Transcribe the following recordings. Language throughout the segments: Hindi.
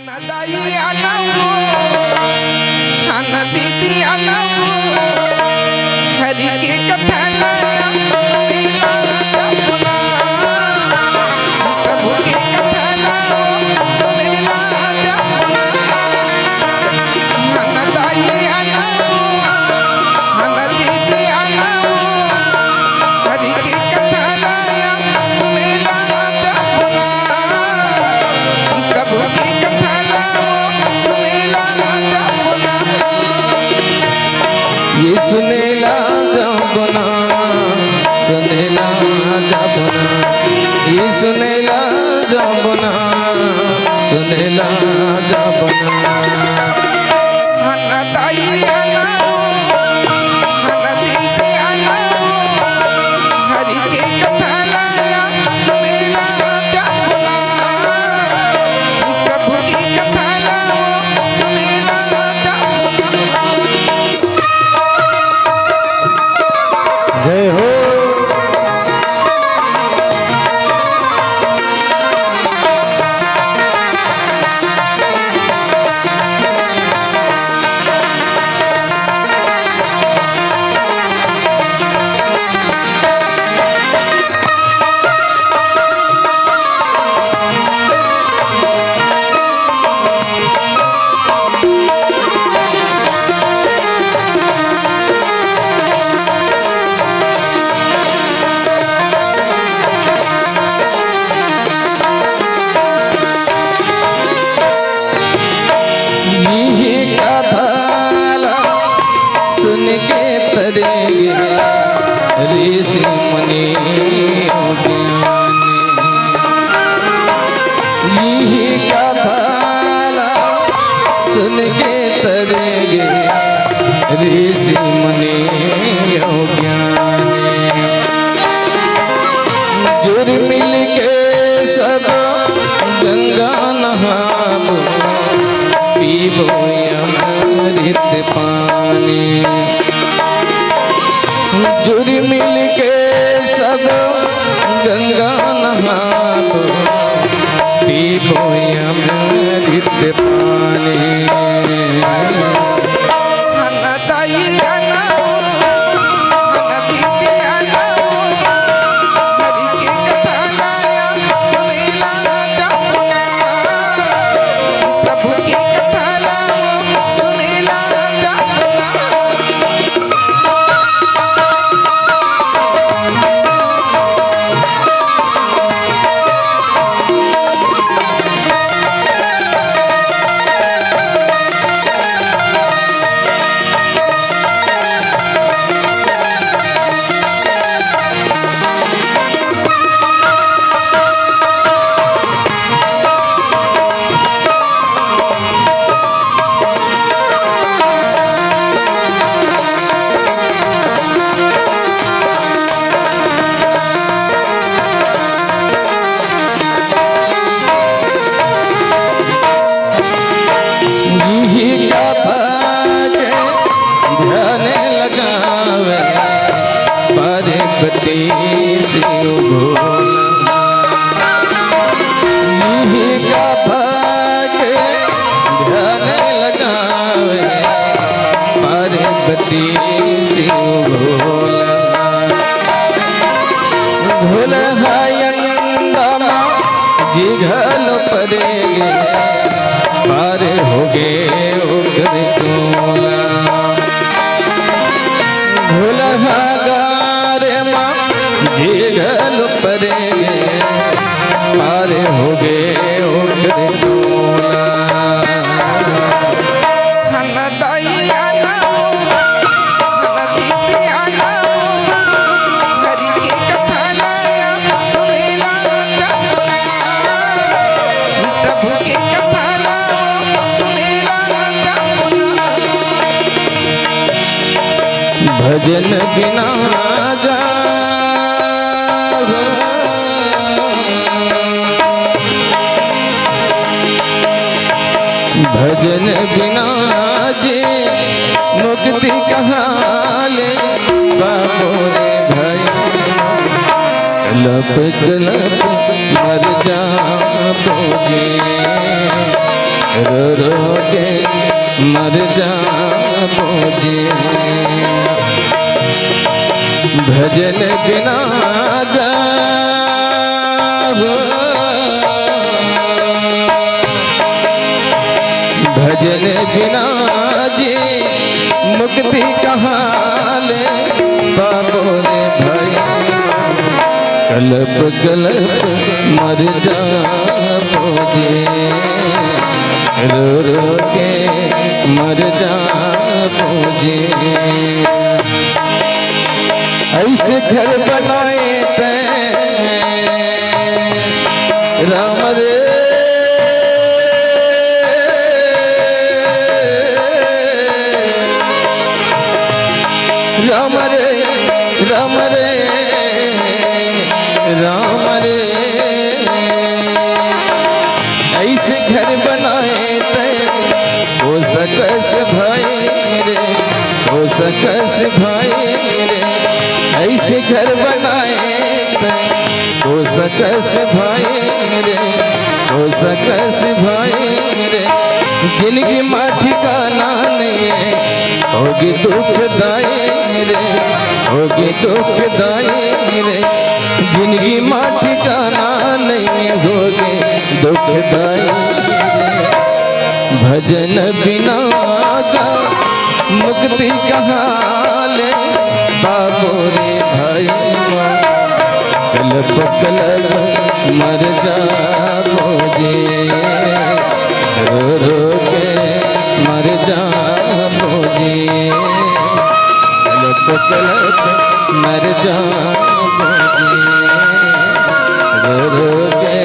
दाई अनऊ हन दीदी अनऊ हरि की कथा लाया सुनीला जपना प्रभु की कथा लाओ सुनीला जपना हन दाई अनऊ हन दीदी अनऊ हरि की कथा लाया सुनीला जपना प्रभु की कथा ये सुनेला जपना सुनेला जपना ये सुनेला जपना सुनेला जपना हन दाई अनऊ हन दीदी अनऊ हरि की कथा लाया सुनीला जपना प्रभु की कथा लाओ सुनीला जपना जय हो सुन के तरेंगे ऋषि मुनि यही कथा सुन के तरेंगे ऋषि मुनि जुर मिल के सब गंगा नहाबो पीबो अमृत पानी जुर मिल के सब गंगा नहाबो पीबो अमृत पानी हन दाई अनऊ हन दीदी अनऊ हरि की कथा लाया सुनीला जपना प्रभु की कथा लाओ सुनीला जपना यही कथा के ध्यान लगावे पार्वती शिव भोला यही कथा के ध्यान लगावे पार्वती शिव भोला भोला हायंदमा जिघल परेगे पार हो गए उग्र चोला भोला गारे माँ जिघल परेगे पार हो गए उग्र चोला हन दाई अनऊ हन दीदी अनऊ हरि की कथा लाया सुनीला जपना प्रभु की कथा लाओ सुनीला जपना भजन बिना जा भजन बिना जे मुक्ति कहाँ ले बाबो रे भाई लप लप मर जाओगे रो रो के मर जाऊं जी। भजन बिना भजन बिना जी मुक्ति कहाँ ले बाबो रे भाई। कल्प कल्प मर जाओ जी, रो रो के मर जाओ जी। ऐसे घर बनाए ते राम रे राम रे राम रे राम रे। ऐसे घर बनाए ते हो सकस भाई रे, हो सकस भाई रे। ऐसे घर बनाए ते हो सकस भाई रे, हो सकस भाई रे। जिनकी माँ ठिकाना नहीं है होगी दुखदाई रे, होगी दुखदाई रे। जिनकी माँ ठिकाना नहीं होगी दुखदाई रे। भजन बिना गा मुक्ति कहाँ ले बाबो रे भाई। कल्प कल्प मर जाओ जी, रो रो के मर जाओ जी। कल्प कल्प मर जाओ जी, रो रो के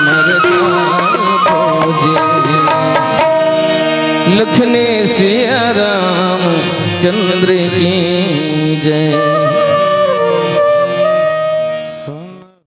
मर जाओ जी। लखने सिया राम चंद्र की जय।